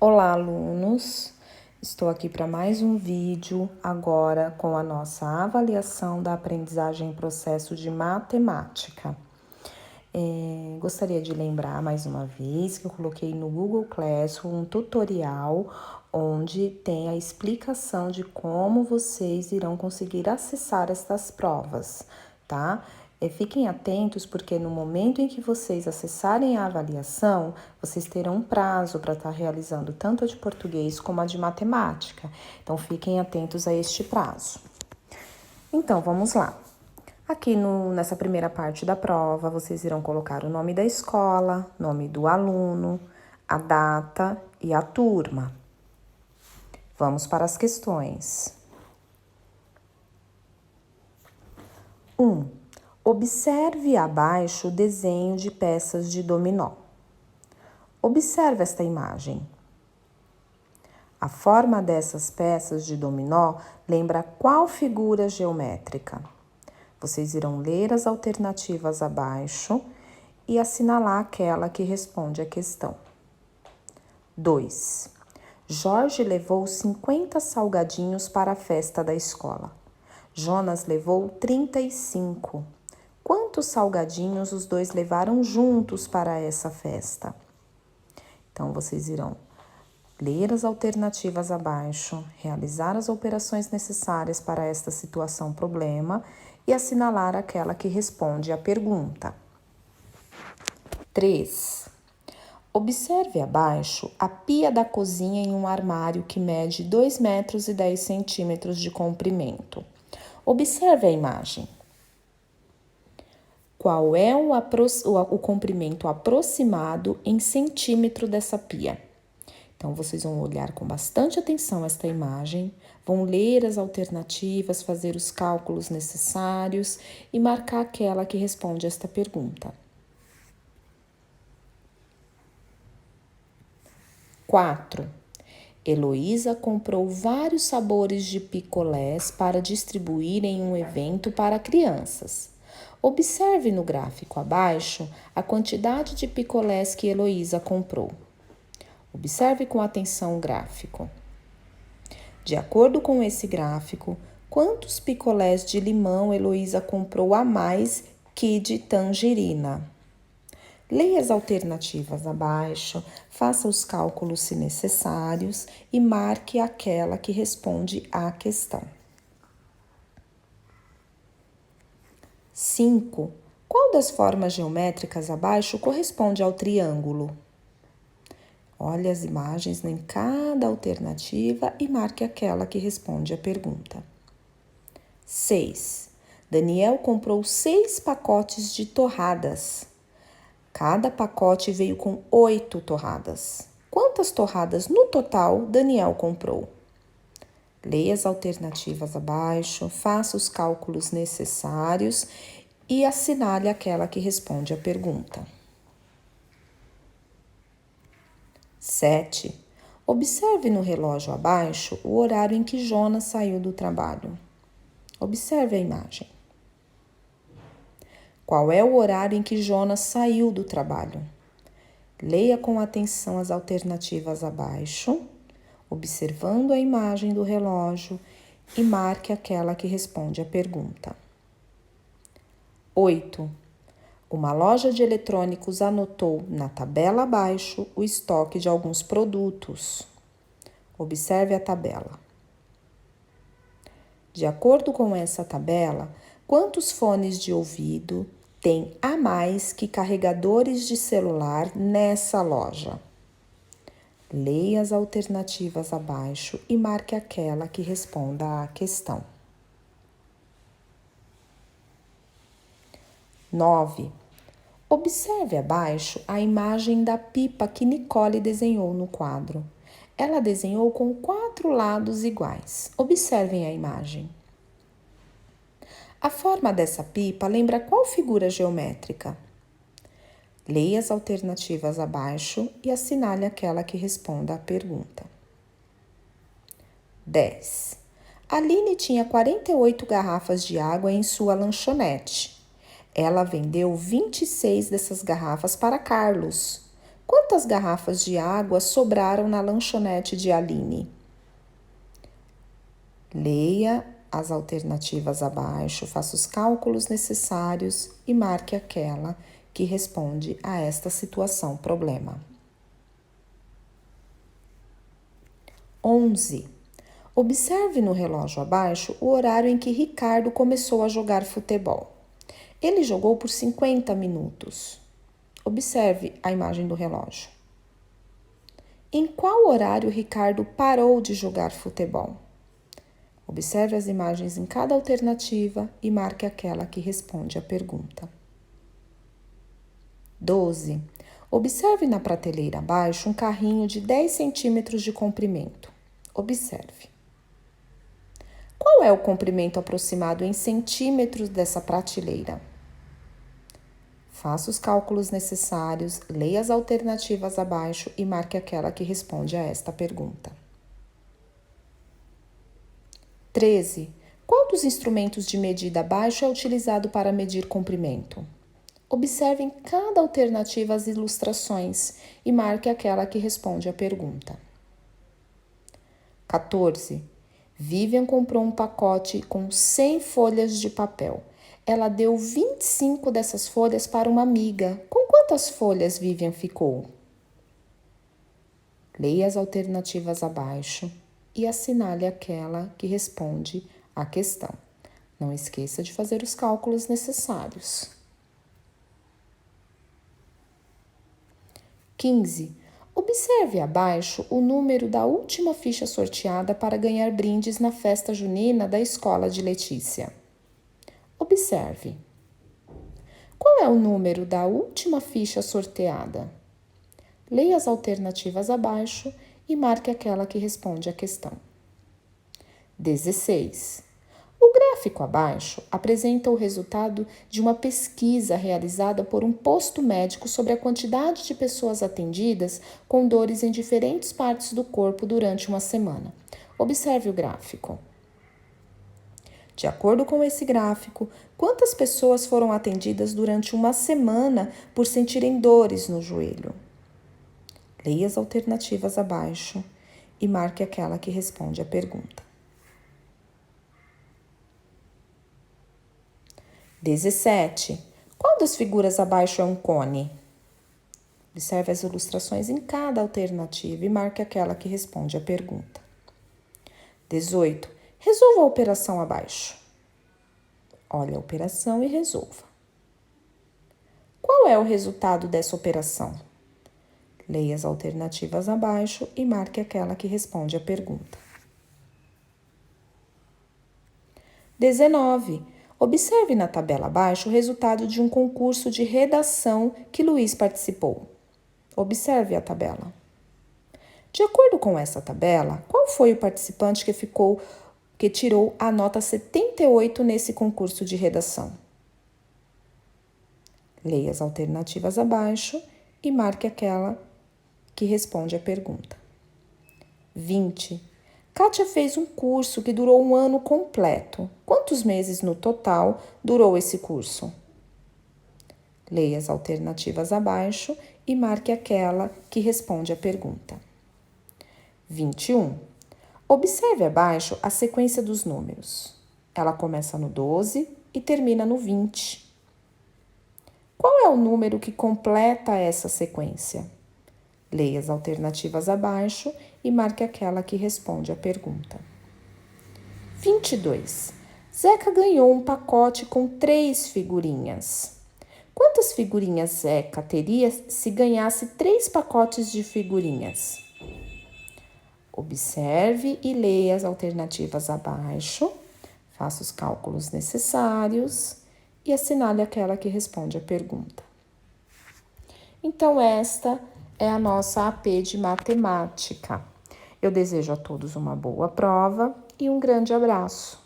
Olá, alunos! Estou aqui para mais um vídeo, agora com a nossa avaliação da aprendizagem em processo de matemática. Gostaria de lembrar mais uma vez que eu coloquei no Google Classroom um tutorial onde tem a explicação de como vocês irão conseguir acessar estas provas, tá? Fiquem atentos porque no momento em que vocês acessarem a avaliação, vocês terão um prazo para estar realizando tanto a de português como a de matemática. Então, fiquem atentos a este prazo. Então, vamos lá. Aqui nessa primeira parte da prova, vocês irão colocar o nome da escola, nome do aluno, a data e a turma. Vamos para as questões. 1. Observe abaixo o desenho de peças de dominó. Observe esta imagem. A forma dessas peças de dominó lembra qual figura geométrica? Vocês irão ler as alternativas abaixo e assinalar aquela que responde à questão. 2. Jorge levou 50 salgadinhos para a festa da escola. Jonas levou 35. Quantos salgadinhos os dois levaram juntos para essa festa? Então, vocês irão ler as alternativas abaixo, realizar as operações necessárias para esta situação problema e assinalar aquela que responde à pergunta. 3. Observe abaixo a pia da cozinha em um armário que mede 2 metros e 10 centímetros de comprimento. Observe a imagem. Qual é o comprimento aproximado em centímetro dessa pia? Então, vocês vão olhar com bastante atenção esta imagem, vão ler as alternativas, fazer os cálculos necessários e marcar aquela que responde esta pergunta. 4. Heloísa comprou vários sabores de picolés para distribuir em um evento para crianças. Observe no gráfico abaixo a quantidade de picolés que Heloísa comprou. Observe com atenção o gráfico. De acordo com esse gráfico, quantos picolés de limão Heloísa comprou a mais que de tangerina? Leia as alternativas abaixo, faça os cálculos se necessários e marque aquela que responde à questão. 5. Qual das formas geométricas abaixo corresponde ao triângulo? Olhe as imagens em cada alternativa e marque aquela que responde à pergunta. 6. Daniel comprou 6 pacotes de torradas. Cada pacote veio com 8 torradas. Quantas torradas no total Daniel comprou? Leia as alternativas abaixo, faça os cálculos necessários e assinale aquela que responde à pergunta. 7. Observe no relógio abaixo o horário em que Jonas saiu do trabalho. Observe a imagem. Qual é o horário em que Jonas saiu do trabalho? Leia com atenção as alternativas abaixo, observando a imagem do relógio e marque aquela que responde à pergunta. 8. Uma loja de eletrônicos anotou na tabela abaixo o estoque de alguns produtos. Observe a tabela. De acordo com essa tabela, quantos fones de ouvido tem a mais que carregadores de celular nessa loja? Leia as alternativas abaixo e marque aquela que responda à questão. 9. Observe abaixo a imagem da pipa que Nicole desenhou no quadro. Ela desenhou com 4 lados iguais. Observem a imagem. A forma dessa pipa lembra qual figura geométrica? Leia as alternativas abaixo e assinale aquela que responda à pergunta. 10. Aline tinha 48 garrafas de água em sua lanchonete. Ela vendeu 26 dessas garrafas para Carlos. Quantas garrafas de água sobraram na lanchonete de Aline? Leia as alternativas abaixo, faça os cálculos necessários e marque aquela que responde a esta situação problema. 11. Observe no relógio abaixo o horário em que Ricardo começou a jogar futebol. Ele jogou por 50 minutos. Observe a imagem do relógio. Em qual horário Ricardo parou de jogar futebol? Observe as imagens em cada alternativa e marque aquela que responde à pergunta. 12. Observe na prateleira abaixo um carrinho de 10 centímetros de comprimento. Observe. Qual é o comprimento aproximado em centímetros dessa prateleira? Faça os cálculos necessários, leia as alternativas abaixo e marque aquela que responde a esta pergunta. 13. Qual dos instrumentos de medida abaixo é utilizado para medir comprimento? Observe em cada alternativa as ilustrações e marque aquela que responde à pergunta. 14. Vivian comprou um pacote com 100 folhas de papel. Ela deu 25 dessas folhas para uma amiga. Com quantas folhas Vivian ficou? Leia as alternativas abaixo e assinale aquela que responde à questão. Não esqueça de fazer os cálculos necessários. 15. Observe abaixo o número da última ficha sorteada para ganhar brindes na festa junina da escola de Letícia. Observe. Qual é o número da última ficha sorteada? Leia as alternativas abaixo e marque aquela que responde à questão. 16. O gráfico abaixo apresenta o resultado de uma pesquisa realizada por um posto médico sobre a quantidade de pessoas atendidas com dores em diferentes partes do corpo durante uma semana. Observe o gráfico. De acordo com esse gráfico, quantas pessoas foram atendidas durante uma semana por sentirem dores no joelho? Leia as alternativas abaixo e marque aquela que responde à pergunta. 17. Qual das figuras abaixo é um cone? Observe as ilustrações em cada alternativa e marque aquela que responde à pergunta. 18. Resolva a operação abaixo. Olhe a operação e resolva. Qual é o resultado dessa operação? Leia as alternativas abaixo e marque aquela que responde à pergunta. 19. Observe na tabela abaixo o resultado de um concurso de redação que Luiz participou. Observe a tabela. De acordo com essa tabela, qual foi o participante que tirou a nota 78 nesse concurso de redação? Leia as alternativas abaixo e marque aquela que responde à pergunta. 20. Kátia fez um curso que durou um ano completo. Quantos meses no total durou esse curso? Leia as alternativas abaixo e marque aquela que responde à pergunta. 21. Observe abaixo a sequência dos números. Ela começa no 12 e termina no 20. Qual é o número que completa essa sequência? Leia as alternativas abaixo e marque aquela que responde à pergunta. 22. Zeca ganhou um pacote com 3 figurinhas. Quantas figurinhas Zeca teria se ganhasse 3 pacotes de figurinhas? Observe e leia as alternativas abaixo, faça os cálculos necessários e assinale aquela que responde à pergunta. Então, esta é a nossa AP de matemática. Eu desejo a todos uma boa prova e um grande abraço.